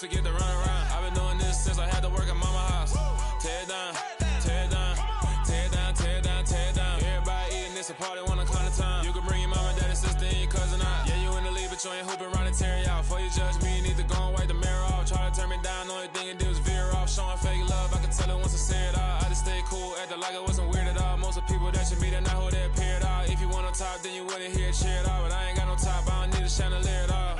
used to get the run around. I've been doing this since I had to work at mama house. Tear it down, tear it down, tear it down, tear it down, tear it down. Everybody eating this a party, one o'clock of time. You can bring your mama, daddy, sister, and your cousin out. Yeah, you in the league, but you ain't hooping around and tear you out. Before you judge me, you need to go and wipe the mirror off. Try to turn me down, the only thing you did was veer off. Showing fake love, I can tell it once I say it all. I just stay cool, acting like it wasn't weird at all. Most of the people that you meet are not who they appear at all. If you want on top, then you wouldn't hear it cheer at all. But I ain't got no top, I don't need a chandelier at all.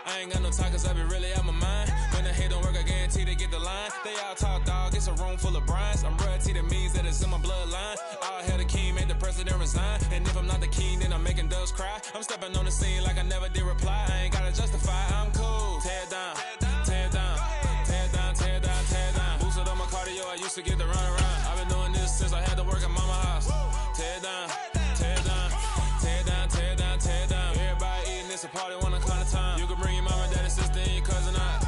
I ain't got no talk, cause I be really out my mind. When the hate don't work, I guarantee they get the line. They all talk, dog, it's a room full of brines. I'm royalty, that means that it's in my bloodline. All hail the king, make the president resign. And if I'm not the king, then I'm making doves cry. I'm stepping on the scene like I never did reply. I ain't gotta justify, I'm cool. Tear it down, tear it down, tear it down, tear it down, tear it down. Boosted on my cardio, I used to get the run around. I've been doing this since I had to work at mama house. Tear it down, tear it down, tear it down, tear it down, tear it down. Everybody eating this a party, one o'clock of time. You can bring your mama, daddy, sister, and your cousin out.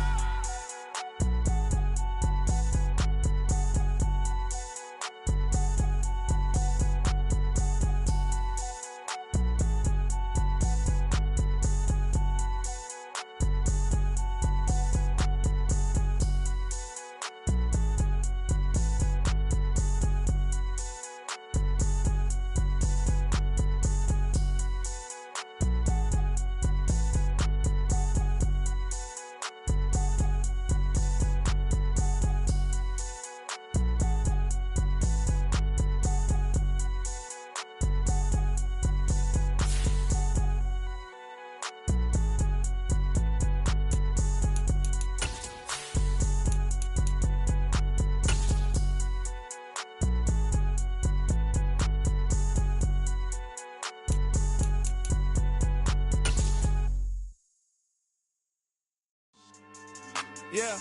Yeah.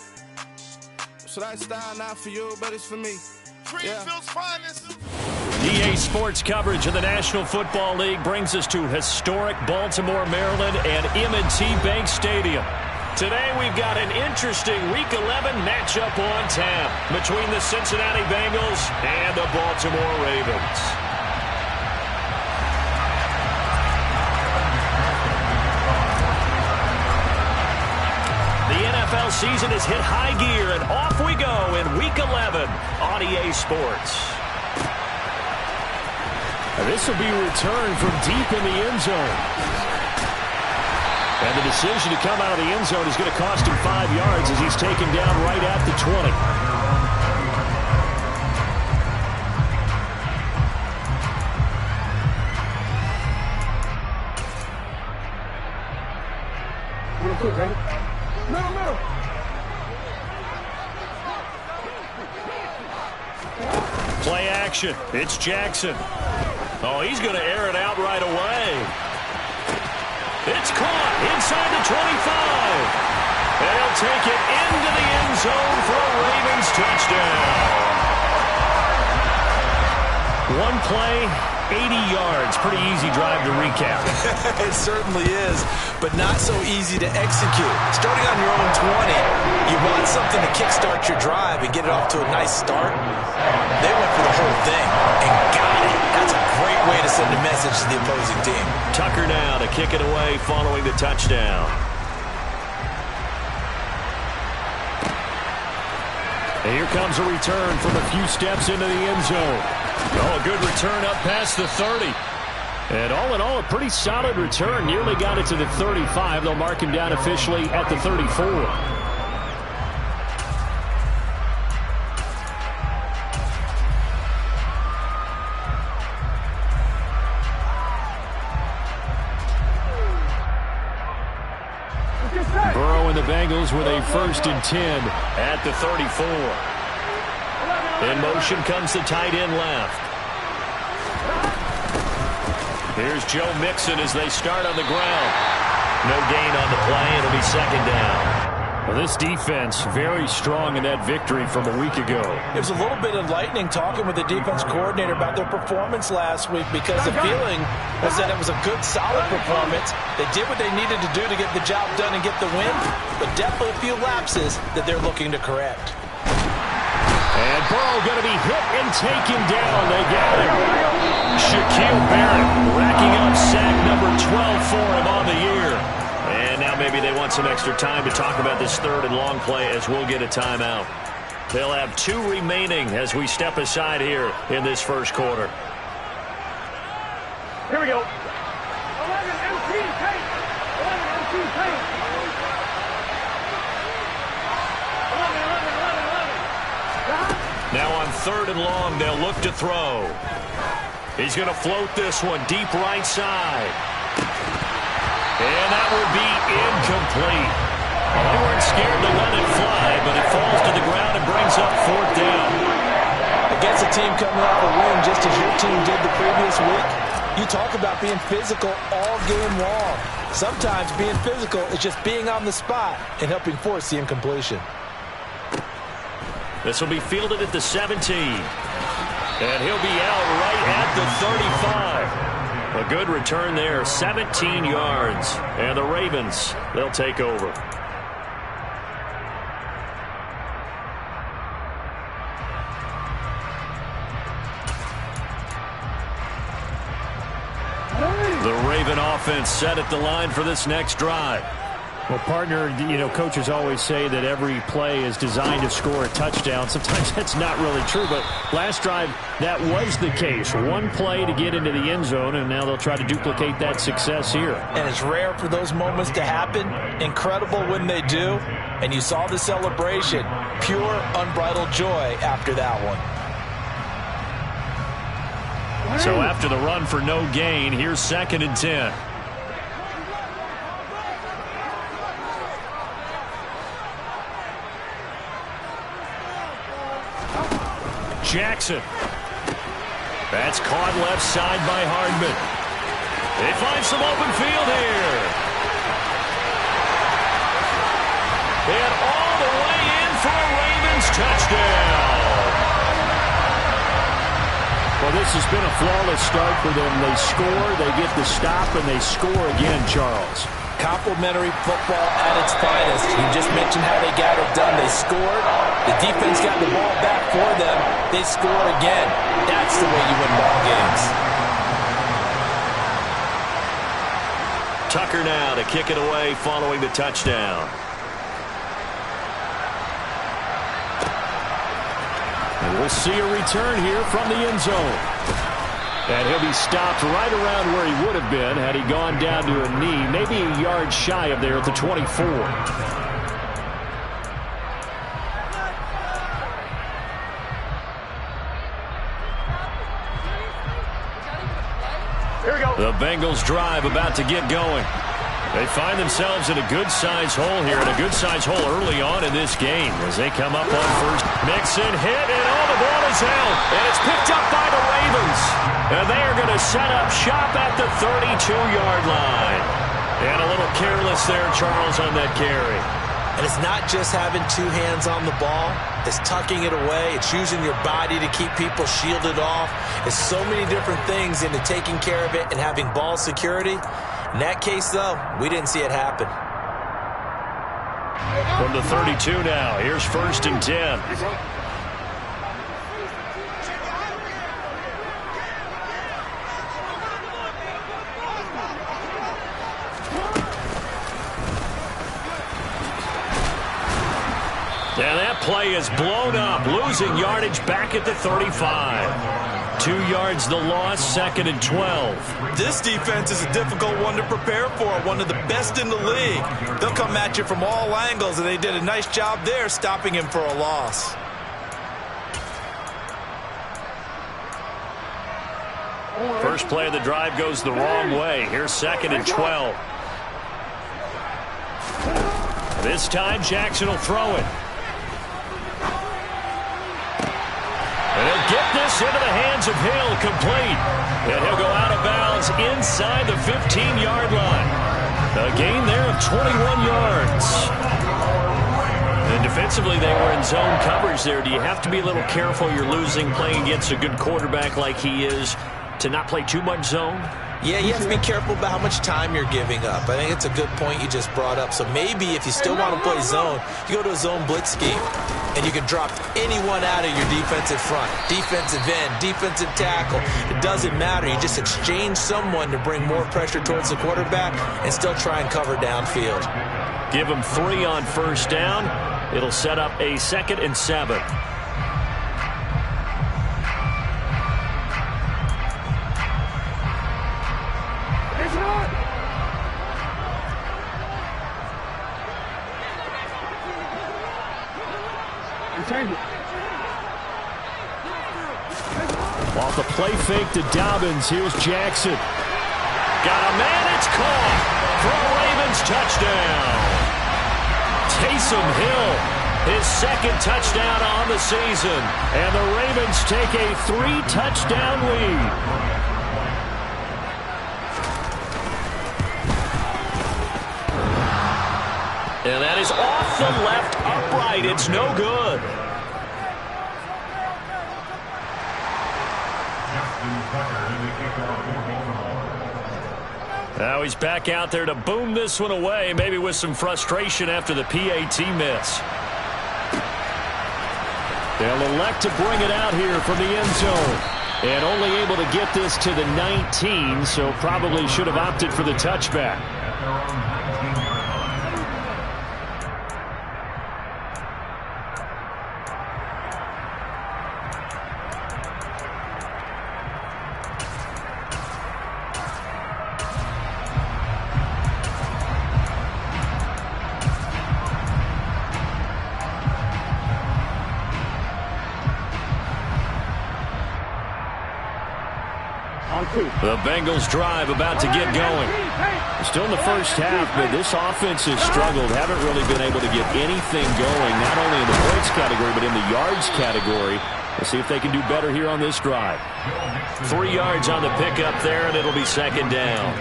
Should I style not for you, but it's for me. Greenfield's finest. EA Sports coverage of the National Football League brings us to historic Baltimore, Maryland, and M&T Bank Stadium. Today we've got an interesting Week 11 matchup on tap between the Cincinnati Bengals and the Baltimore Ravens. The NFL season has hit high gear, and off we go in Week 11 on EA Sports. This will be returned from deep in the end zone. And the decision to come out of the end zone is going to cost him 5 yards as he's taken down right at the 20. Play action. It's Jackson. Oh, he's going to air it out right away. It's caught inside the 25. They'll take it into the end zone for a Ravens touchdown. One play, 80 yards. Pretty easy drive to recap. It certainly is, but not so easy to execute. Starting on your own 20, you want something to kickstart your drive and get it off to a nice start. They went for the whole thing and got it. That's a great way to send a message to the opposing team. Tucker now to kick it away following the touchdown. And here comes a return from a few steps into the end zone. Oh, a good return up past the 30. And all in all, a pretty solid return. Nearly got it to the 35. They'll mark him down officially at the 34. Burrow and the Bengals with a 1st and 10 at the 34. In motion comes the tight end left. Here's Joe Mixon as they start on the ground. No gain on the play. It'll be 2nd down. Well, this defense very strong in that victory from a week ago. It was a little bit enlightening talking with the defense coordinator about their performance last week because the feeling was that it was a good, solid performance. They did what they needed to do to get the job done and get the win, but definitely a few lapses that they're looking to correct. And Burrow going to be hit and taken down. They got him. Shaquille Barrett racking up sack number 12 for him on the year. And now maybe they want some extra time to talk about this third and long play as we'll get a timeout. They'll have 2 remaining as we step aside here in this first quarter. Here we go. 11 MT tape. 11 MT tape. 11. Now on third and long, they'll look to throw. He's going to float this one deep right side. And that would be incomplete. They weren't scared to let it fly, but it falls to the ground and brings up 4th down. Against a team coming off a win just as your team did the previous week, you talk about being physical all game long. Sometimes being physical is just being on the spot and helping force the incompletion. This will be fielded at the 17. And he'll be out right at the 35. A good return there, 17 yards. And the Ravens, they'll take over. The Raven offense set at the line for this next drive. Well, partner, coaches always say that every play is designed to score a touchdown. Sometimes that's not really true, but last drive, that was the case. One play to get into the end zone, and now they'll try to duplicate that success here. And it's rare for those moments to happen. Incredible when they do. And you saw the celebration. Pure, unbridled joy after that one. So after the run for no gain, here's 2nd and 10. Jackson. That's caught left side by Hardman. They find some open field here. And all the way in for a Ravens touchdown. Well, this has been a flawless start for them. They score, they get the stop, and they score again, Charles. Complimentary football at its finest. You just mentioned how they got it done. They scored. The defense got the ball back for them. They score again. That's the way you win ball games. Tucker now to kick it away following the touchdown. And we'll see a return here from the end zone. And he'll be stopped right around where he would have been had he gone down to a knee, maybe a yard shy of there at the 24. Here we go. The Bengals drive about to get going. They find themselves in a good-sized hole here, and a good-sized hole early on in this game as they come up on first. Mixon hit, and all the ball is held, and it's picked up by the Ravens. And they are going to set up shop at the 32-yard line. And a little careless there, Charles, on that carry. And it's not just having 2 hands on the ball. It's tucking it away. It's using your body to keep people shielded off. It's so many different things into taking care of it and having ball security. In that case, though, we didn't see it happen. From the 32 now, here's 1st and 10. And that play is blown up, losing yardage back at the 35. 2 yards the loss, 2nd and 12. This defense is a difficult one to prepare for, one of the best in the league. They'll come at you from all angles, and they did a nice job there stopping him for a loss. First play of the drive goes the wrong way. Here's 2nd and 12. This time Jackson will throw it. And he'll get this into the hands of Hill, complete. And he'll go out of bounds inside the 15-yard line. A gain there of 21 yards. And defensively, they were in zone coverage there. Do you have to be a little careful? You're losing, playing against a good quarterback like he is, to not play too much zone? Yeah, you have to be careful about how much time you're giving up. I think it's a good point you just brought up. So maybe if you still want to play zone, you go to a zone blitz scheme. and you can drop anyone out of your defensive front. Defensive end, defensive tackle. It doesn't matter. You just exchange someone to bring more pressure towards the quarterback and still try and cover downfield. Give them 3 on first down. It'll set up a 2nd and 7. Off the play fake to Dobbins. Here's Jackson. Got a man. It's caught for a Ravens touchdown. Taysom Hill, his 2nd touchdown on the season. And the Ravens take a 3-touchdown lead. And that is off the left upright. It's no good. Now he's back out there to boom this one away, maybe with some frustration after the PAT miss. They'll elect to bring it out here from the end zone. And only able to get this to the 19, so probably should have opted for the touchback. The Bengals drive about to get going. Still in the first half, but this offense has struggled. Haven't really been able to get anything going, not only in the points category, but in the yards category. We'll see if they can do better here on this drive. 3 yards on the pickup there, and it'll be 2nd down.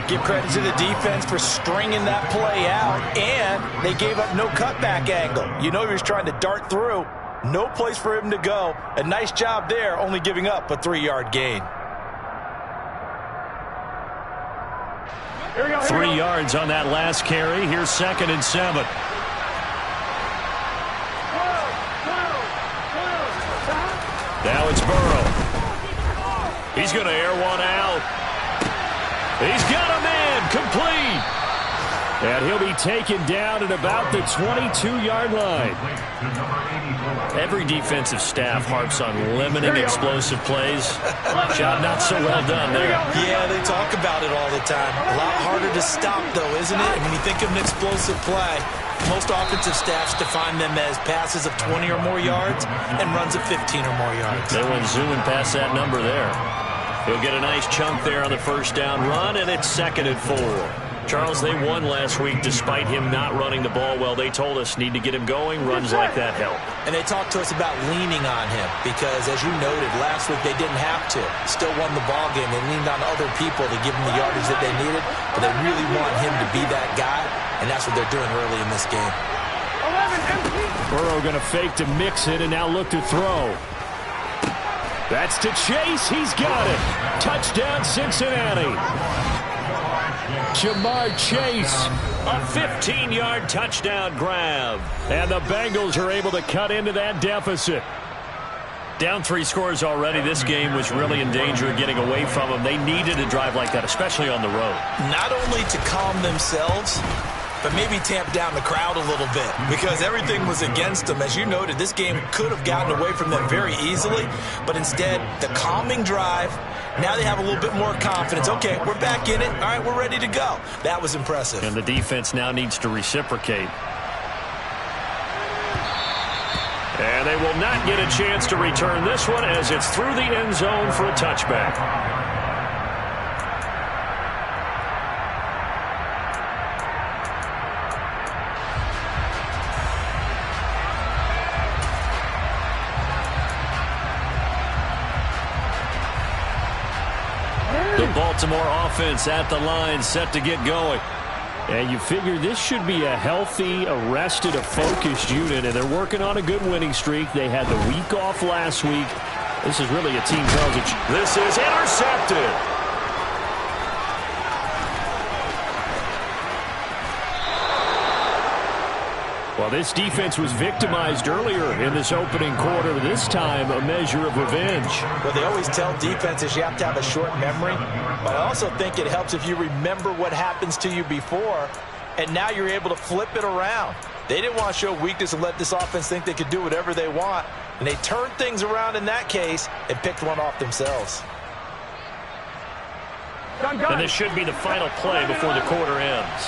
Give credit to the defense for stringing that play out, and they gave up no cutback angle. You know he was trying to dart through. No place for him to go. A nice job there, only giving up a 3-yard gain. 3 yards on that last carry. Here's 2nd and 7. Now it's Burrow. He's going to air one out. He's got a man complete. And he'll be taken down at about the 22-yard line. Every defensive staff harps on limiting explosive plays. Job not so well done there. Yeah, they talk about it all the time. A lot harder to stop, though, isn't it? And when you think of an explosive play, most offensive staffs define them as passes of 20 or more yards and runs of 15 or more yards. They went zooming past that number there. He'll get a nice chunk there on the first down run, and it's 2nd and 4. Charles, they won last week despite him not running the ball well. They told us need to get him going. Runs like that help. And they talked to us about leaning on him because, as you noted, last week they didn't have to. Still won the ball game. They leaned on other people to give them the yardage that they needed, but they really want him to be that guy, and that's what they're doing early in this game. Burrow going to fake to mix it and now look to throw. That's to Chase. He's got it. Touchdown, Cincinnati. Jamar Chase, a 15-yard touchdown grab. And the Bengals are able to cut into that deficit. Down 3 scores already. This game was really in danger of getting away from them. They needed a drive like that, especially on the road. Not only to calm themselves, but maybe tamp down the crowd a little bit because everything was against them. As you noted, this game could have gotten away from them very easily, but instead, the calming drive, now they have a little bit more confidence. Okay, we're back in it. All right, we're ready to go. That was impressive. And the defense now needs to reciprocate. And they will not get a chance to return this one as it's through the end zone for a touchback. The Baltimore offense at the line, set to get going. And you figure this should be a healthy, arrested, a focused unit, and they're working on a good winning streak. They had the week off last week. This is really a team, Charles. This is intercepted. Well, this defense was victimized earlier in this opening quarter. This time, a measure of revenge. Well, they always tell defenses you have to have a short memory, but I also think it helps if you remember what happens to you before, and now you're able to flip it around. They didn't want to show weakness and let this offense think they could do whatever they want, and they turned things around in that case and picked one off themselves. And this should be the final play before the quarter ends.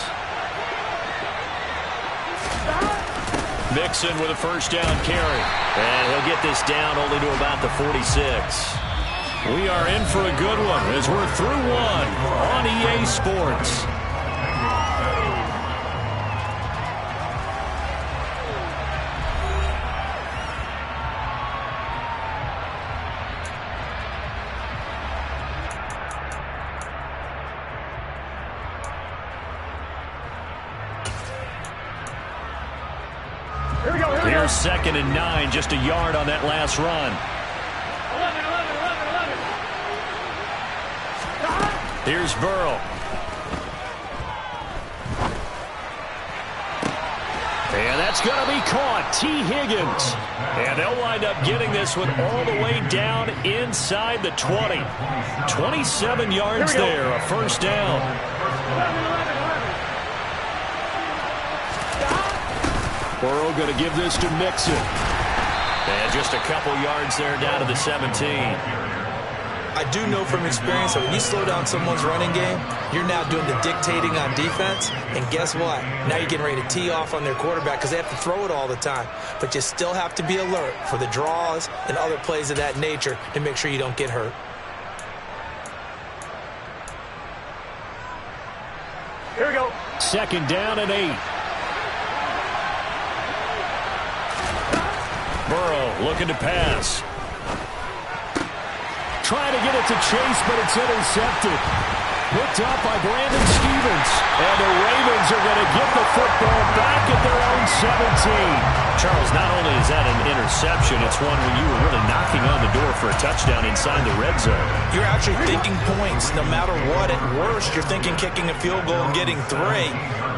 Mixon with a first down carry. And he'll get this down only to about the 46. We are in for a good one as we're through one on EA Sports. Here's 2nd and 9, just a yard on that last run. 11. Here's Burrow. And that's going to be caught. T. Higgins. And they'll wind up getting this one all the way down inside the 20. 27 yards there, a first down. 11. Burrow going to give this to Mixon. And just a couple yards there down to the 17. I do know from experience that when you slow down someone's running game, you're now doing the dictating on defense. And guess what? Now you're getting ready to tee off on their quarterback because they have to throw it all the time. But you still have to be alert for the draws and other plays of that nature to make sure you don't get hurt. Here we go. 2nd down and 8. Burrow looking to pass. Trying to get it to Chase, but it's intercepted. Picked up by Brandon Stevens. And the Ravens are going to get the football back at their own 17. Charles, not only is that an interception, it's one when you were really knocking on the door for a touchdown inside the red zone. You're actually thinking points no matter what. At worst, you're thinking kicking a field goal and getting 3.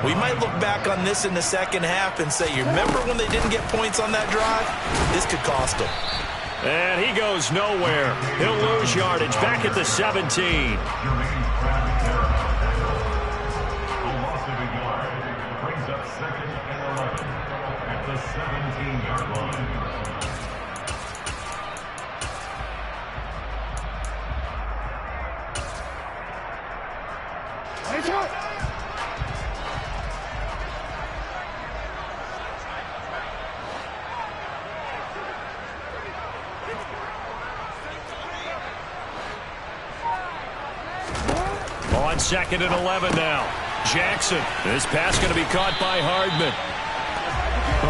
We might look back on this in the second half and say, you remember when they didn't get points on that drive? This could cost them. And he goes nowhere. He'll lose yardage back at the 17. On 2nd and 11 now. Jackson. This pass going to be caught by Hardman.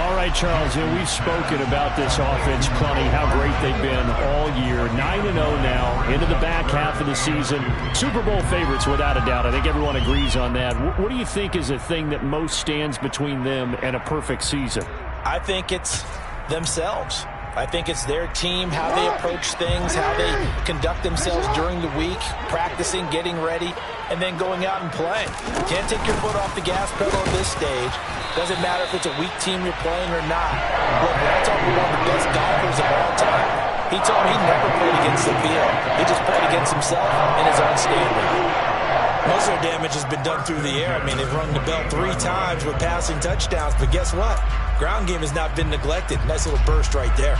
All right, Charles, we've spoken about this offense plenty, how great they've been all year. 9-0 now, into the back half of the season. Super Bowl favorites, without a doubt. I think everyone agrees on that. What do you think is the thing that most stands between them and a perfect season? I think it's themselves. I think it's their team, how they approach things, how they conduct themselves during the week, practicing, getting ready, and then going out and playing. Can't take your foot off the gas pedal at this stage. Doesn't matter if it's a weak team you're playing or not. Look, when I talk about one of the best golfers of all time, he told me he never played against the field. He just played against himself and his own standard. Most of their damage has been done through the air. I mean, they've rung the bell 3 times with passing touchdowns, but guess what? Ground game has not been neglected. Nice little burst right there.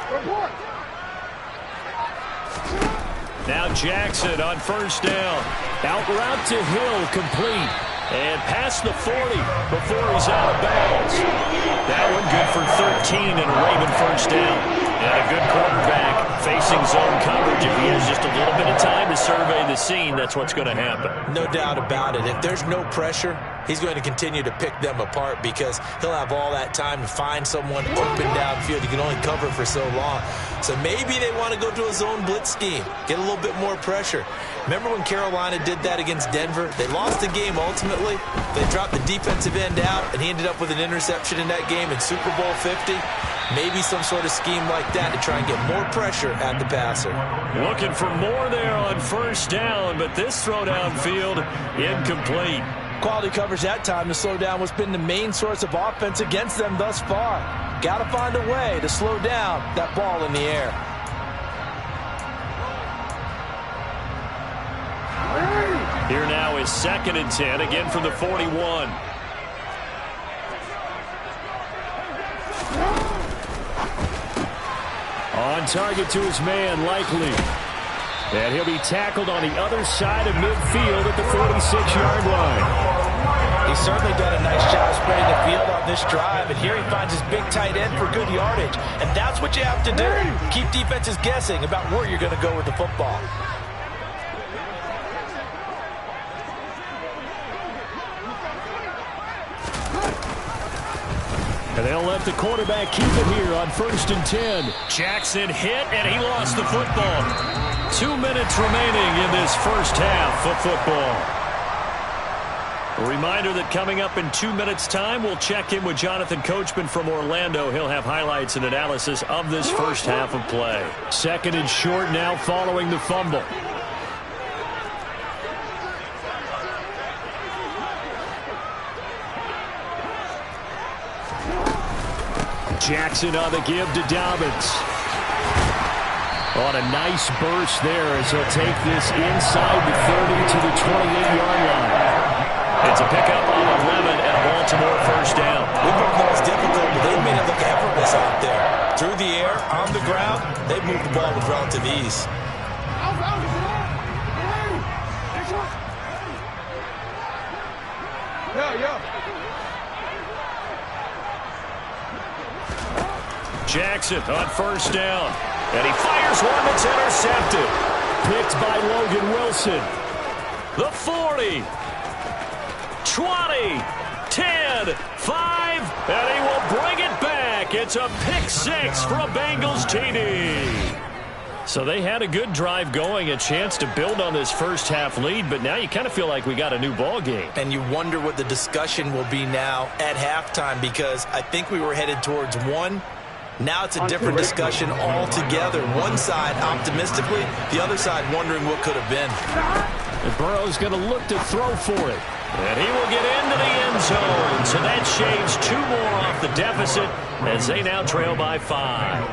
Report. Now Jackson on first down. Out route to Hill, complete. And past the 40 before he's out of bounds. That one good for 13 and a Raven first down. And a good quarterback facing zone coverage. If he has just a little bit of time to survey the scene, that's what's going to happen. No doubt about it. If there's no pressure, he's going to continue to pick them apart because he'll have all that time to find someone open downfield. He can only cover for so long. So maybe they want to go to a zone blitz scheme, get a little bit more pressure. Remember when Carolina did that against Denver? They lost the game ultimately. They dropped the defensive end out, and he ended up with an interception in that game in Super Bowl 50. Maybe some sort of scheme like that to try and get more pressure at the passer. Looking for more there on first down, but this throw downfield incomplete. Quality coverage that time to slow down what's been the main source of offense against them thus far. Got to find a way to slow down that ball in the air. Here now is 2nd and 10, again from the 41. On target to his man, Likely. And he'll be tackled on the other side of midfield at the 46-yard line. He's certainly done a nice job spreading the field on this drive, and here he finds his big tight end for good yardage. And that's what you have to do. Keep defenses guessing about where you're going to go with the football. And they'll let the quarterback keep it here on 1st and 10. Jackson hit, and he lost the football. 2 minutes remaining in this first half of football. A reminder that coming up in 2 minutes' time, we'll check in with Jonathan Coachman from Orlando. He'll have highlights and analysis of this first half of play. 2nd and short now following the fumble. Jackson on the give to Dobbins. On a nice burst there as he'll take this inside the 30 to the 28-yard line. It's a pickup on 11 and a Baltimore first down. We both know it's difficult, but they've made it look effortless out there. Through the air, on the ground, they've moved the ball with relative ease. Jackson on first down. And he fires one that's intercepted. Picked by Logan Wilson. The 40. 20. 10. 5. And he will bring it back. It's a pick six for a Bengals TD. So they had a good drive going, a chance to build on this first half lead, but now you kind of feel like we got a new ball game. And you wonder what the discussion will be now at halftime, because I think we were headed towards one. Now it's a different discussion altogether. One side optimistically, the other side wondering what could have been. And Burrow's going to look to throw for it. And he will get into the end zone. So that shaves 2 more off the deficit as they now trail by 5.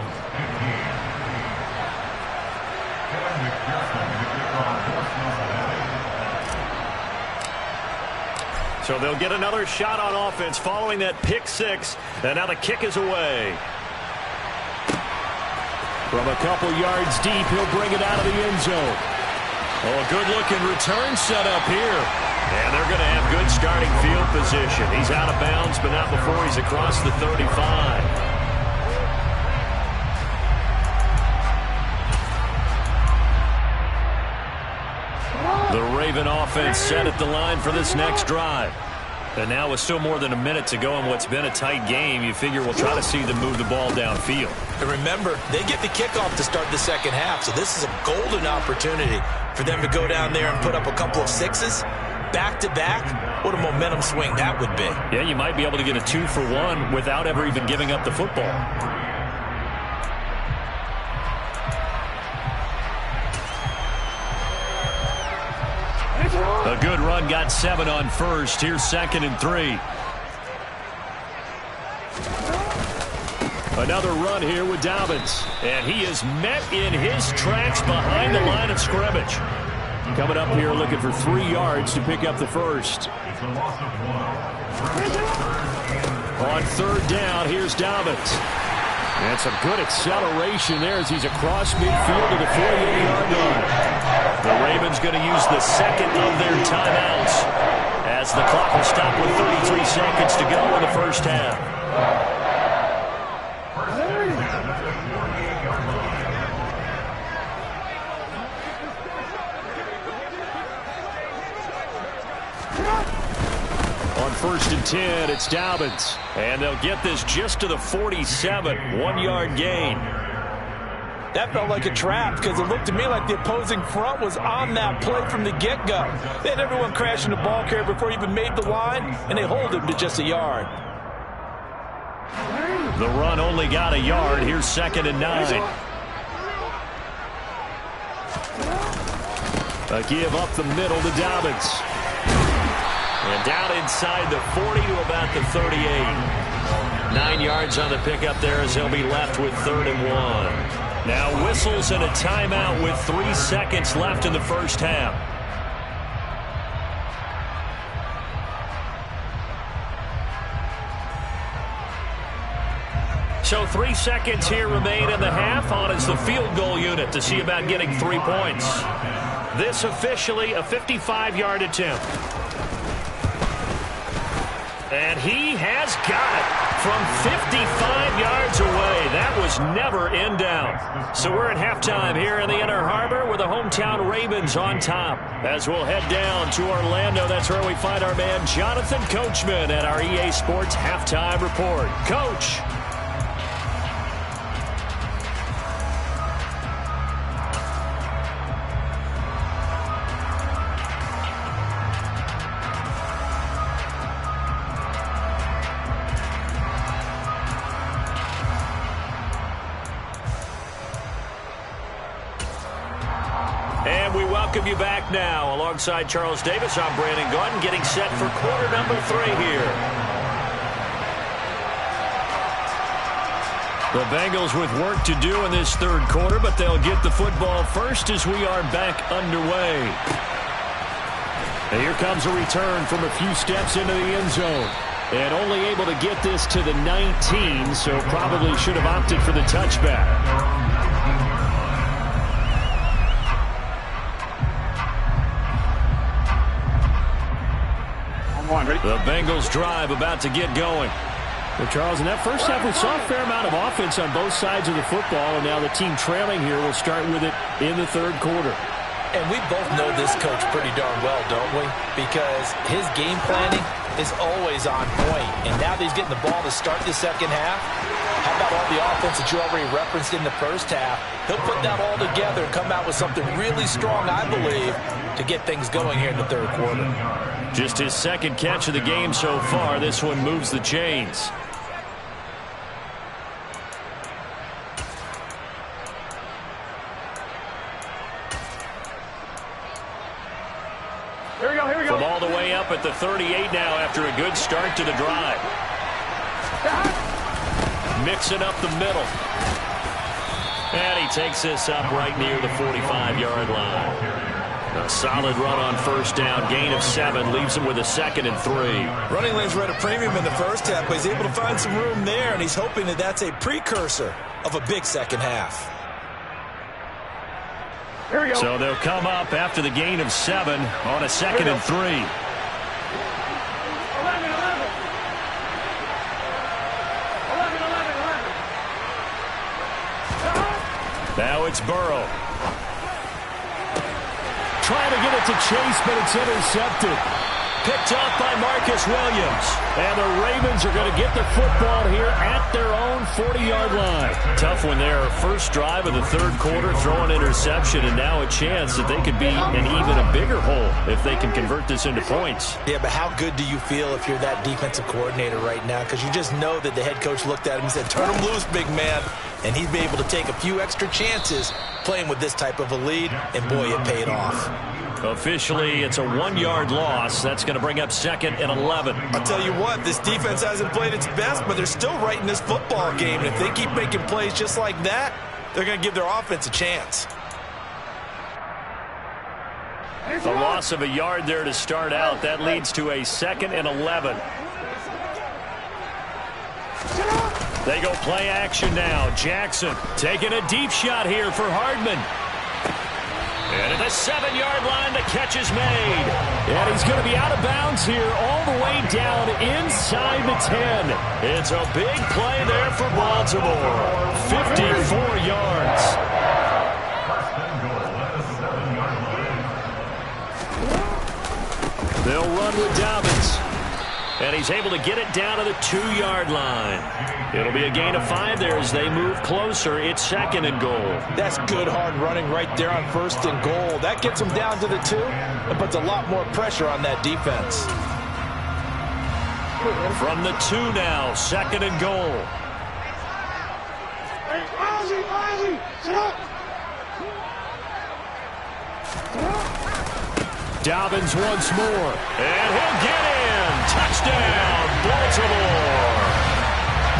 So they'll get another shot on offense following that pick six. And now the kick is away. From a couple yards deep, he'll bring it out of the end zone. Oh, a good-looking return set up here. And they're going to have good starting field position. He's out of bounds, but not before he's across the 35. The Raven offense set at the line for this next drive. And now with still more than a minute to go in what's been a tight game, you figure we'll try to see them move the ball downfield. And remember, they get the kickoff to start the second half, so this is a golden opportunity for them to go down there and put up a couple of sixes back-to-back. What a momentum swing that would be. Yeah, you might be able to get a 2-for-1 without ever even giving up the football. A good run, got 7 on first. Here's 2nd and 3. Another run here with Dobbins. And he is met in his tracks behind the line of scrimmage. Coming up here looking for 3 yards to pick up the first. On 3rd down, here's Dobbins. And some good acceleration there as he's across midfield to the 48-yard line. The Ravens going to use the second of their timeouts as the clock will stop with 33 seconds to go in the first half. and 10. It's Dobbins. And they'll get this just to the 47. 1-yard gain. That felt like a trap because it looked to me like the opposing front was on that play from the get-go. They had everyone crashing the ball carrier before he even made the line, and they hold him to just a yard. The run only got a yard. Here's 2nd and 9. A give up the middle to Dobbins. And down inside the 40 to about the 38. 9 yards on the pickup there as he'll be left with 3rd and 1. Now whistles and a timeout with 3 seconds left in the first half. So 3 seconds here remain in the half. On is the field goal unit to see about getting 3 points. This officially a 55-yard attempt. And he has got it from 55 yards away. That was never in down. So we're at halftime here in the Inner Harbor with the hometown Ravens on top. As we'll head down to Orlando, that's where we find our man Jonathan Coachman at our EA Sports Halftime Report. Coach. Welcome you back now. Alongside Charles Davis, I'm Brandon Gaudin, getting set for quarter number 3 here. The Bengals with work to do in this 3rd quarter, but they'll get the football first as we are back underway. And here comes a return from a few steps into the end zone. And only able to get this to the 19, so probably should have opted for the touchback. The Bengals drive about to get going. Well, Charles, in that first half, we saw a fair amount of offense on both sides of the football, and now the team trailing here will start with it in the 3rd quarter. And we both know this coach pretty darn well, don't we? Because his game planning is always on point. And now that he's getting the ball to start the 2nd half, how about all the offense that you already referenced in the first half? He'll put that all together and come out with something really strong, I believe, to get things going here in the 3rd quarter. Just his 2nd catch of the game so far. This one moves the chains. Here we go. From all the way up at the 38 now after a good start to the drive. Mixing up the middle. And he takes this up right near the 45-yard line. A solid run on first down. Gain of 7 leaves him with a 2nd and 3. Running lanes were at a premium in the first half, but he's able to find some room there, and he's hoping that that's a precursor of a big 2nd half. Here we go. So they'll come up after the gain of 7 on a 2nd and 3. 11. Now it's Burrow. Trying to get it to Chase, but it's intercepted. Picked off by Marcus Williams. And the Ravens are going to get the football here at their own 40-yard line. Tough one there. First drive of the 3rd quarter, throw an interception, and now a chance that they could be in even a bigger hole if they can convert this into points. Yeah, but how good do you feel if you're that defensive coordinator right now? Because you just know that the head coach looked at him and said, turn him loose, big man. And he'd be able to take a few extra chances playing with this type of a lead, and boy, it paid off. Officially, it's a 1-yard loss. That's going to bring up 2nd and 11. I'll tell you what, this defense hasn't played its best, but they're still right in this football game. And if they keep making plays just like that, they're going to give their offense a chance. A loss of a yard there to start out. That leads to a 2nd and 11. They go play action now. Jackson taking a deep shot here for Hardman. And at the 7-yard line, the catch is made. And he's going to be out of bounds here all the way down inside the 10. It's a big play there for Baltimore. 54 yards. They'll run with Dobbins. And he's able to get it down to the 2-yard line. It'll be a gain of 5 there as they move closer. It's 2nd and goal. That's good hard running right there on 1st and goal. That gets them down to the 2 and puts a lot more pressure on that defense. From the 2 now, 2nd and goal. Dobbins once more, and he'll get in. Touchdown, Baltimore.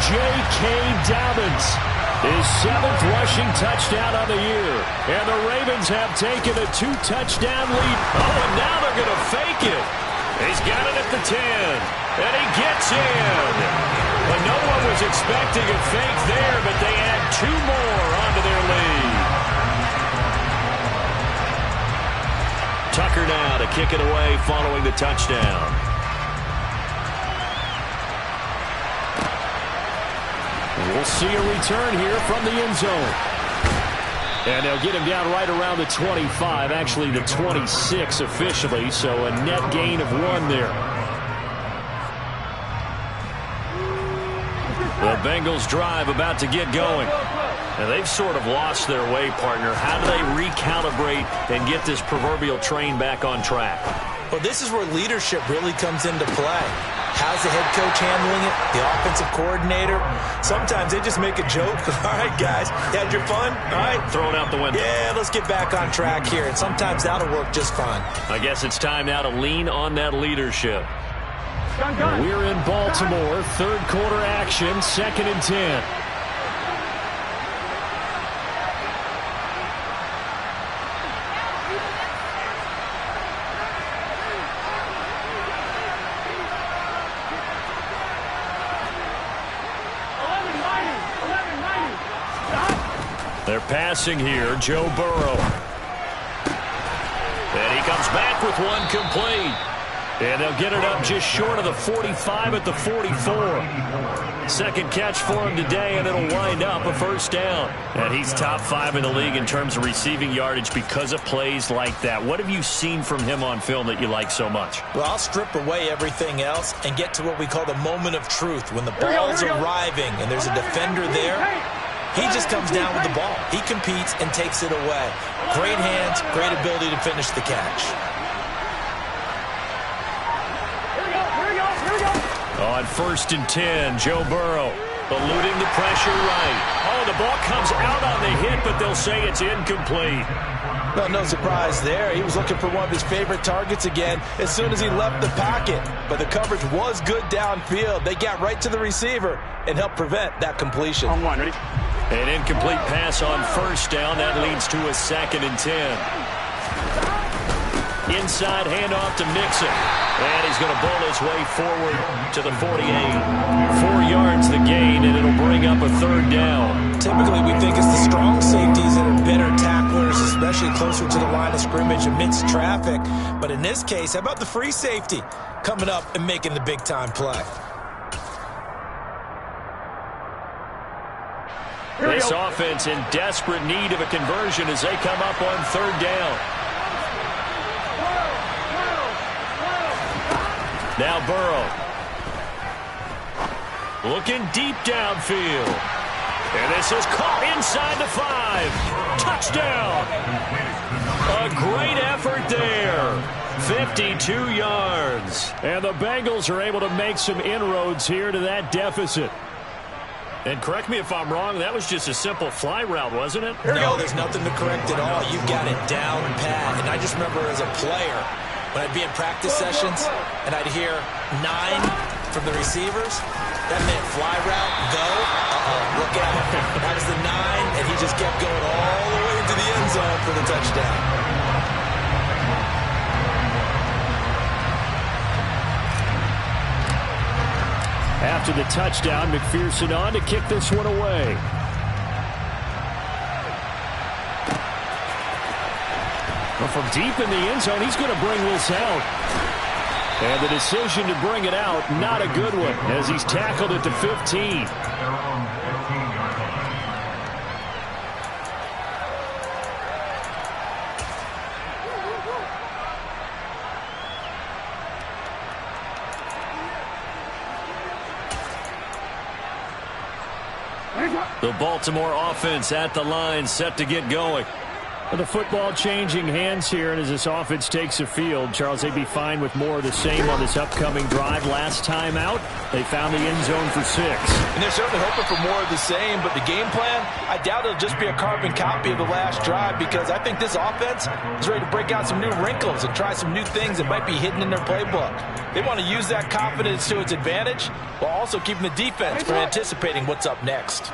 J.K. Dobbins, his 7th rushing touchdown of the year. And the Ravens have taken a 2-touchdown lead. Oh, and now they're going to fake it. He's got it at the 10, and he gets in. But no one was expecting a fake there, but they add 2 more onto their lead. Tucker now to kick it away following the touchdown. We'll see a return here from the end zone. And they'll get him down right around the 25, actually the 26 officially, so a net gain of 1 there. The Bengals drive about to get going. And they've sort of lost their way, partner. How do they recalibrate and get this proverbial train back on track? Well, this is where leadership really comes into play. How's the head coach handling it? The offensive coordinator? Sometimes they just make a joke. All right, guys, you had your fun? All right. Throw it out the window. Yeah, let's get back on track here. And sometimes that'll work just fine. I guess it's time now to lean on that leadership. We're in Baltimore. 3rd quarter action, 2nd and 10. They're passing here, Joe Burrow. And he comes back with 1 complete. And they'll get it up just short of the 45 at the 44. 2nd catch for him today, and it'll wind up a 1st down. And he's top 5 in the league in terms of receiving yardage because of plays like that. What have you seen from him on film that you like so much? Well, I'll strip away everything else and get to what we call the moment of truth. When the ball's arriving and there's a defender there, he just comes down with the ball. He competes and takes it away. Great hands, great ability to finish the catch. On 1st and 10, Joe Burrow eluding the pressure right. Oh, the ball comes out on the hit, but they'll say it's incomplete. Well, no surprise there. He was looking for one of his favorite targets again as soon as he left the pocket. But the coverage was good downfield. They got right to the receiver and helped prevent that completion. On 1, ready? An incomplete pass on 1st down. That leads to a 2nd and 10. Inside handoff to Mixon. And he's going to bowl his way forward to the 48. 4 yards the gain, and it'll bring up a 3rd down. Typically, we think it's the strong safeties that are better tacklers, especially closer to the line of scrimmage amidst traffic. But in this case, how about the free safety coming up and making the big-time play? This offense in desperate need of a conversion as they come up on 3rd down. Now Burrow. Looking deep downfield. And this is caught inside the 5. Touchdown. A great effort there. 52 yards. And the Bengals are able to make some inroads here to that deficit. And correct me if I'm wrong, that was just a simple fly route, wasn't it? No, there's nothing to correct at all. You've got it down pat. And I just remember as a player, when I'd be in practice sessions and I'd hear 9 from the receivers, that meant fly route, go, look out. That was the 9, and he just kept going all the way into the end zone for the touchdown. After the touchdown, McPherson on to kick this one away. Well, from deep in the end zone, he's going to bring this out. And the decision to bring it out, not a good one, as he's tackled at the 15. The Baltimore offense at the line, set to get going. The football changing hands here, and as this offense takes the field, Charles, they'd be fine with more of the same on this upcoming drive. Last time out, they found the end zone for 6. And they're certainly hoping for more of the same, but the game plan, I doubt it'll just be a carbon copy of the last drive, because I think this offense is ready to break out some new wrinkles and try some new things that might be hidden in their playbook. They want to use that confidence to its advantage while also keeping the defense from anticipating what's up next.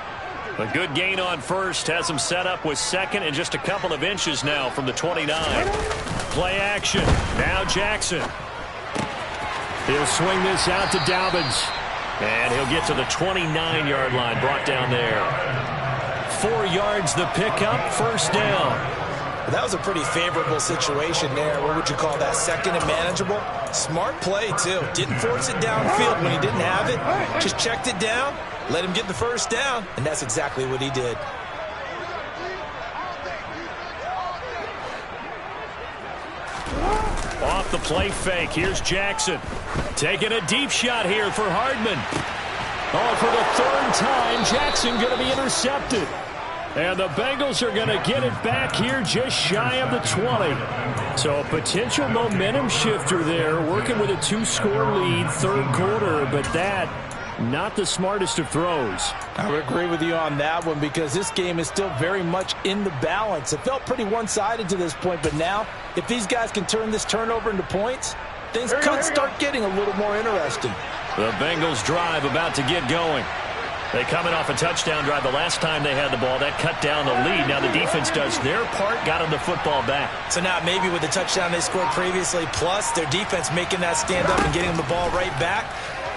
A good gain on first has him set up with second and just a couple of inches now from the 29. Play action. Now Jackson. He'll swing this out to Dobbins. And he'll get to the 29-yard line, brought down there. 4 yards the pickup, first down. That was a pretty favorable situation there. What would you call that? Second and manageable? Smart play, too. Didn't force it downfield when he didn't have it. Just checked it down, let him get the first down, and that's exactly what he did. Off the play fake, here's Jackson. Taking a deep shot here for Hardman. Oh, for the 3rd time, Jackson going to be intercepted. And the Bengals are going to get it back here just shy of the 20. So a potential momentum shifter there, working with a 2-score lead, 3rd quarter, but that, not the smartest of throws. I would agree with you on that one, because this game is still very much in the balance. It felt pretty one-sided to this point, but now, if these guys can turn this turnover into points, things could start getting a little more interesting. The Bengals drive about to get going. They coming off a touchdown drive the last time they had the ball. That cut down the lead. Now the defense does their part, got them the football back. So now maybe with the touchdown they scored previously, plus their defense making that stand up and getting the ball right back,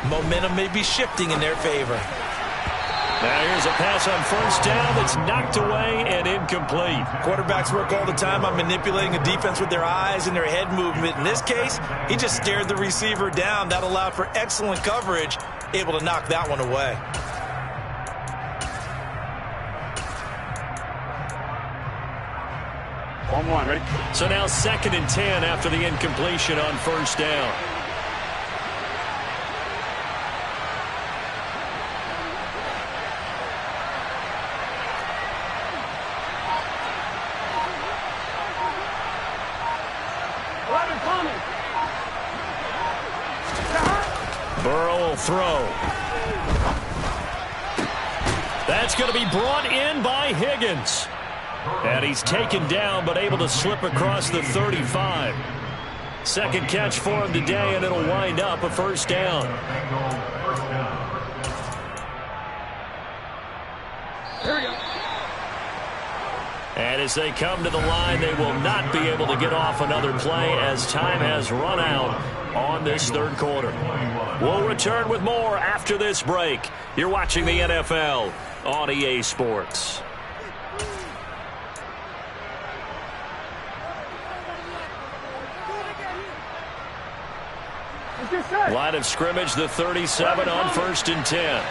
momentum may be shifting in their favor. Now here's a pass on first down that's knocked away and incomplete. Quarterbacks work all the time on manipulating the defense with their eyes and their head movement. In this case, he just stared the receiver down. That allowed for excellent coverage, able to knock that one away. Ready? So now 2nd and 10 after the incompletion on first down. Burrow will throw. That's going to be brought in by Higgins. And he's taken down, but able to slip across the 35. 2nd catch for him today, and it'll wind up a first down. Here we go. And as they come to the line, they will not be able to get off another play as time has run out on this 3rd quarter. We'll return with more after this break. You're watching the NFL on EA Sports. Line of scrimmage, the 37 on 1st and 10.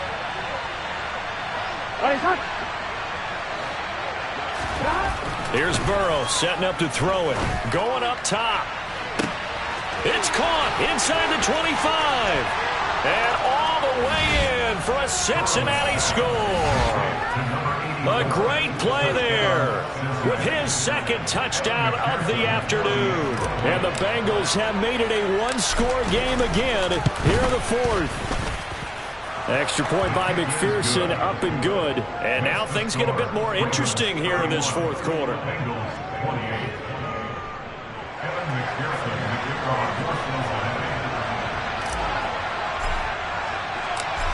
Here's Burrow setting up to throw it. Going up top. It's caught inside the 25. And all the way in for a Cincinnati score. A great play there with his 2nd touchdown of the afternoon. And the Bengals have made it a 1-score game again here in the 4th. Extra point by McPherson, up and good. And now things get a bit more interesting here in this 4th quarter.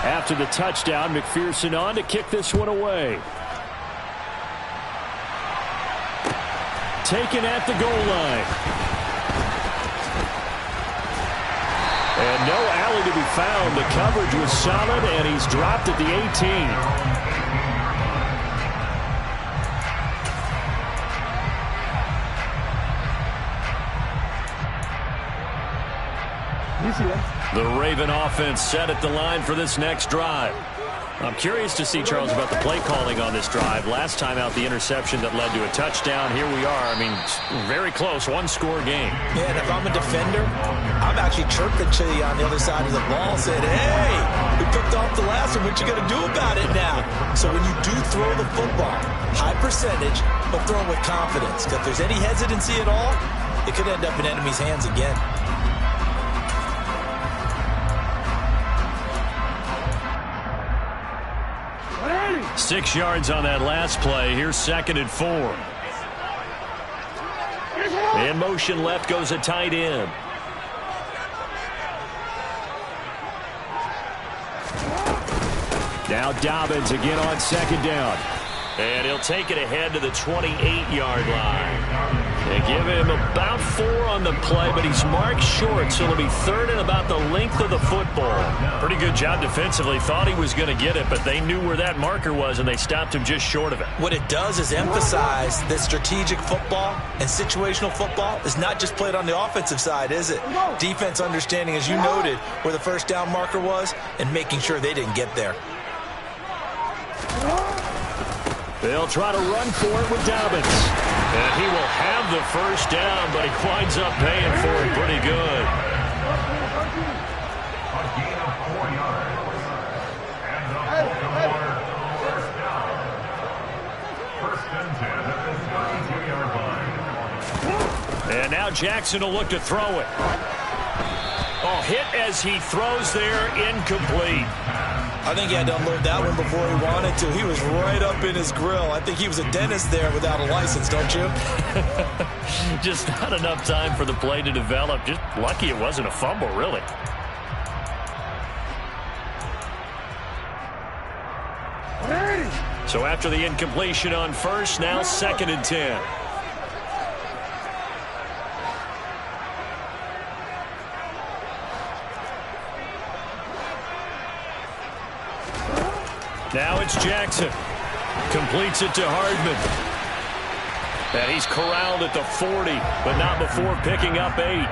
After the touchdown, McPherson on to kick this one away. Taken at the goal line. And no alley to be found. The coverage was solid, and he's dropped at the 18. You see that? The Raven offense set at the line for this next drive. I'm curious to see, Charles, about the play calling on this drive. Last time out, the interception that led to a touchdown. Here we are. I mean, very close, 1-score game. Yeah, and if I'm a defender, I'm actually chirping to you on the other side of the ball, saying, hey, We picked off the last one. What you going to do about it now? So when you do throw the football, high percentage, but throw it with confidence. If there's any hesitancy at all, it could end up in enemy's hands again. 6 yards on that last play. Here's 2nd and 4. In motion left goes a tight end. Now Dobbins again on 2nd down. And he'll take it ahead to the 28-yard line. They give him about 4 on the play, but he's marked short, so it'll be 3rd and about the length of the football. Pretty good job defensively. Thought he was going to get it, but they knew where that marker was, and they stopped him just short of it. What it does is emphasize that strategic football and situational football is not just played on the offensive side, is it? Defense understanding, as you noted, where the first down marker was and making sure they didn't get there. They'll try to run for it with Dobbins. And he will have the first down, but he winds up paying for it pretty good. And now Jackson will look to throw it. Oh, hit as he throws there, incomplete. I think he had to unload that one before he wanted to. He was right up in his grill. I think he was a dentist there without a license, don't you? Just not enough time for the play to develop. Just lucky it wasn't a fumble, really. So after the incompletion on first, now 2nd and 10. Now it's Jackson. Completes it to Hardman. And he's corralled at the 40, but not before picking up 8.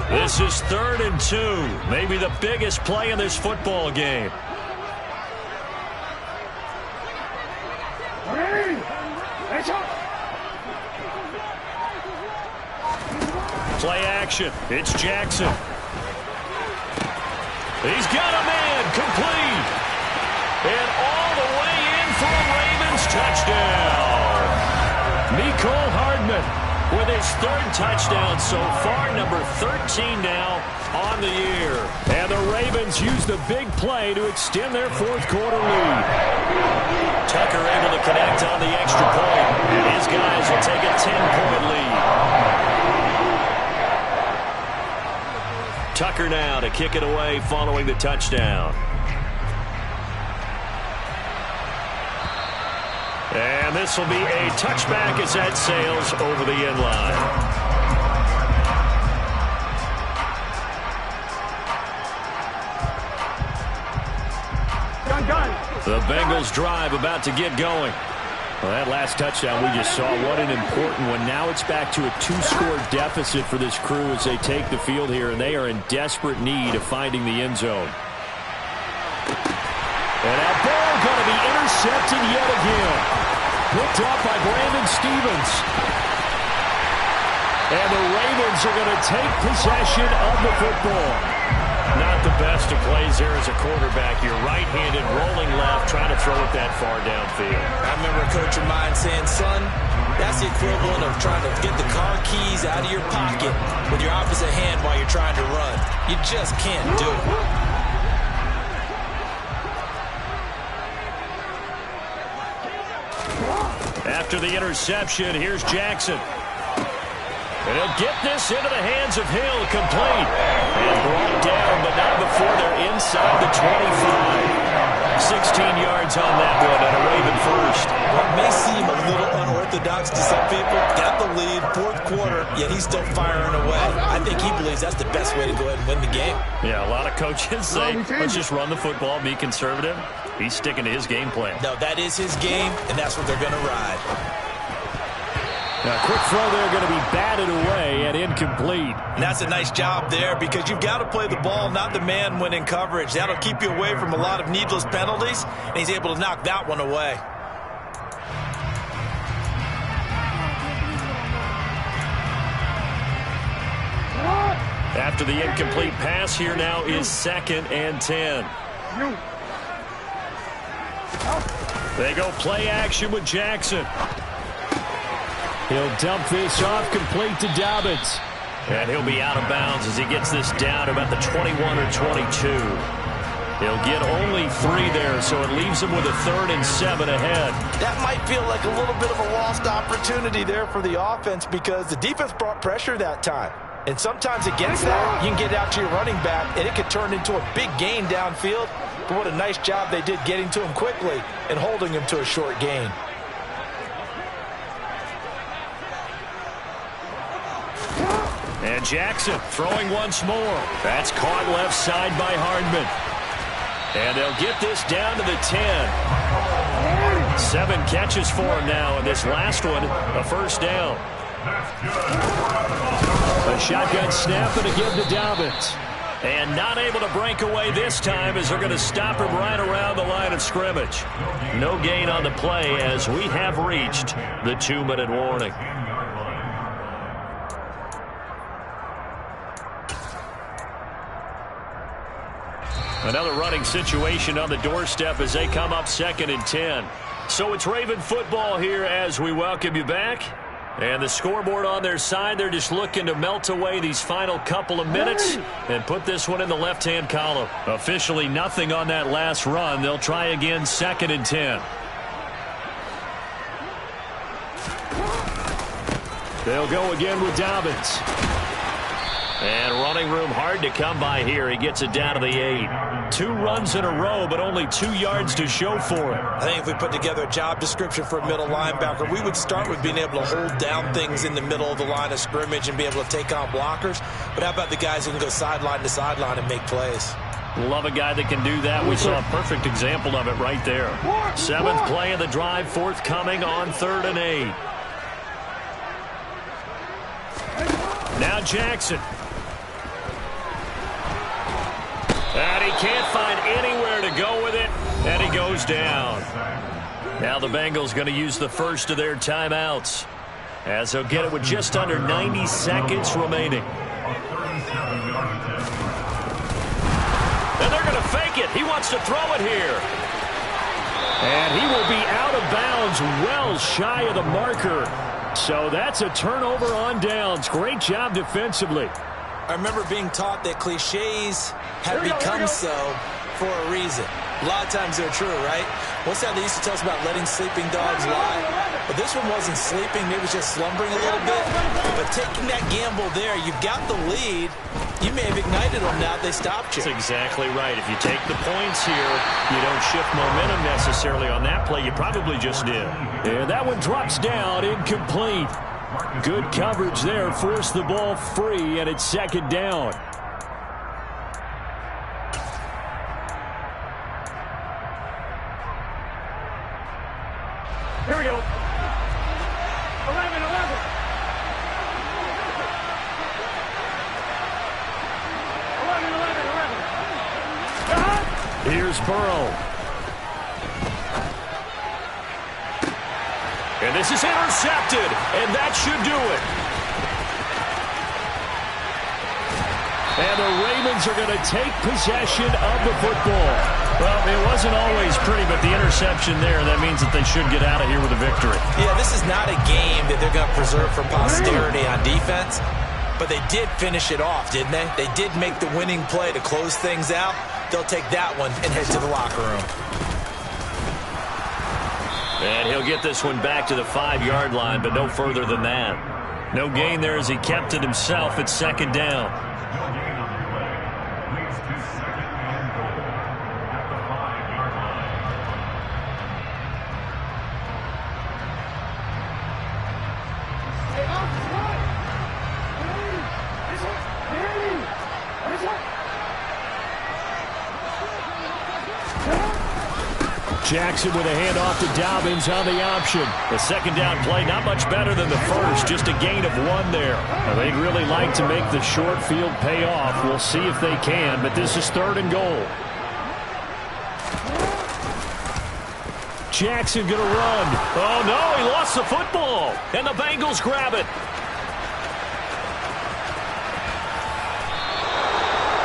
This is 3rd and 2. Maybe the biggest play in this football game. Play action. It's Jackson. He's got a man. Complete. And all the way in for a Ravens touchdown. Mecole Hardman with his 3rd touchdown so far, number 13 now on the year. And the Ravens use the big play to extend their 4th quarter lead. Tucker able to connect on the extra point, and his guys will take a 10-point lead. Tucker now to kick it away following the touchdown. And this will be a touchback as that sails over the end line. The Bengals drive about to get going. Well, that last touchdown we just saw, what an important one. Now it's back to a 2-score deficit for this crew as they take the field here, and they are in desperate need of finding the end zone. And that ball going to be intercepted yet again. Picked up by Brandon Stephens. And the Ravens are going to take possession of the football. Not the best of plays there as a quarterback. You're right-handed, rolling left, trying to throw it that far downfield. I remember a coach of mine saying, son, that's the equivalent of trying to get the car keys out of your pocket with your opposite hand while you're trying to run. You just can't do it. After the interception, here's Jackson. And he'll get this into the hands of Hill, complete. And brought down, but not before they're inside the 25. 16 yards on that one, and a Raven first. What may seem a little unorthodox to some people, got the lead, 4th quarter, yet he's still firing away. I think he believes that's the best way to go ahead and win the game. Yeah, a lot of coaches say, let's just run the football, be conservative. He's sticking to his game plan. No, that is his game, and that's what they're going to ride. A quick throw there going to be batted away and incomplete. And that's a nice job there because you've got to play the ball, not the man when in coverage. That'll keep you away from a lot of needless penalties, and he's able to knock that one away. After the incomplete pass, here now is 2nd and 10. They go play action with Jackson. He'll dump this off complete to Dobbins. And he'll be out of bounds as he gets this down to about the 21 or 22. He'll get only 3 there, so it leaves him with a 3rd and 7 ahead. That might feel like a little bit of a lost opportunity there for the offense because the defense brought pressure that time. And sometimes against that, you can get out to your running back, and it could turn into a big gain downfield. But what a nice job they did getting to him quickly and holding him to a short gain. And Jackson throwing once more. That's caught left side by Hardman. And they'll get this down to the 10. 7 catches for him now, and this last one, a first down. A shotgun snap and a give to Dobbins. And not able to break away this time as they're going to stop him right around the line of scrimmage. No gain on the play as we have reached the 2-minute warning. Another running situation on the doorstep as they come up 2nd and 10. So it's Raven football here as we welcome you back. And the scoreboard on their side, they're just looking to melt away these final couple of minutes and put this one in the left-hand column. Officially nothing on that last run. They'll try again 2nd and 10. They'll go again with Dobbins. And running room hard to come by here. He gets it down to the 8. 2 runs in a row, but only 2 yards to show for it. I think if we put together a job description for a middle linebacker, we would start with being able to hold down things in the middle of the line of scrimmage and be able to take on blockers. But how about the guys who can go sideline to sideline and make plays? Love a guy that can do that. We saw a perfect example of it right there. 7th play of the drive, forthcoming on 3rd and 8. Now Jackson. And he can't find anywhere to go with it, and he goes down. Now the Bengals going to use the first of their timeouts as they'll get it with just under 90 seconds remaining. And they're going to fake it. He wants to throw it here. And he will be out of bounds well shy of the marker. So that's a turnover on downs. Great job defensively. I remember being taught that cliches have become so for a reason. A lot of times they're true, right? What's that they used to tell us about letting sleeping dogs lie? But this one wasn't sleeping. Maybe it was just slumbering a little bit. But taking that gamble there, you've got the lead. You may have ignited them now if they stopped you. That's exactly right. If you take the points here, you don't shift momentum necessarily on that play. You probably just did. And that one drops down, incomplete. Good coverage there, forced the ball free, and it's 2nd down. Here we go. 11, 11. 11. Here's Burrow. And this is intercepted, and that should do it. And the Ravens are going to take possession of the football. Well, it wasn't always pretty, but the interception there, that means that they should get out of here with a victory. Yeah, this is not a game that they're going to preserve for posterity on defense, but they did finish it off, didn't they? They did make the winning play to close things out. They'll take that one and head to the locker room. And he'll get this one back to the 5-yard line, but no further than that. No gain there as he kept it himself at 2nd down. Jackson with a handoff to Dobbins on the option. The second down play, not much better than the first, just a gain of 1 there. Now, they'd really like to make the short field pay off. We'll see if they can, but this is 3rd and goal. Jackson going to run. Oh, no, he lost the football, and the Bengals grab it.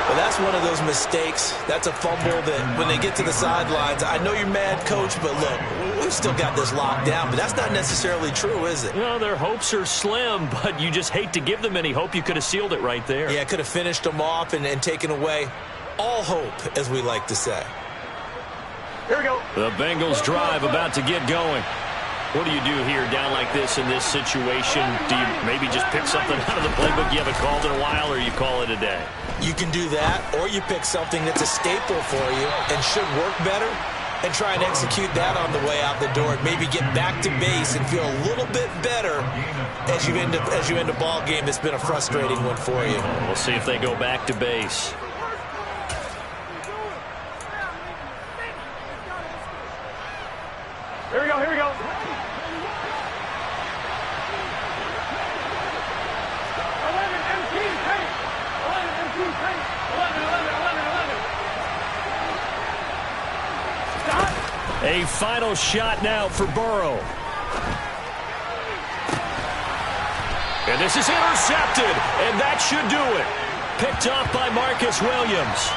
Well, that's one of those mistakes. That's a fumble that when they get to the sidelines, I know you're mad, Coach, but look, we've still got this locked down. But that's not necessarily true, is it? No, their hopes are slim, but you just hate to give them any hope. You could have sealed it right there. Yeah, could have finished them off and taken away all hope, as we like to say. Here we go. The Bengals drive about to get going. What do you do here down like this in this situation? Do you maybe just pick something out of the playbook you haven't called in a while, or you call it a day? You can do that, or you pick something that's a staple for you and should work better and try and execute that on the way out the door and maybe get back to base and feel a little bit better as you end a ball game that's been a frustrating one for you. We'll see if they go back to base. Here we go, here we go. 11 MT tank. 11 MT tank. 11. Stop. A final shot now for Burrow. And this is intercepted, and that should do it. Picked off by Marcus Williams.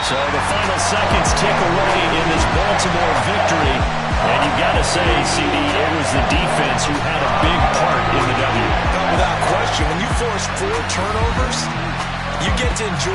So the final seconds tick away in this Baltimore victory. And you've got to say, CD, it was the defense who had a big part in the W. Without question, when you force 4 turnovers, you get to enjoy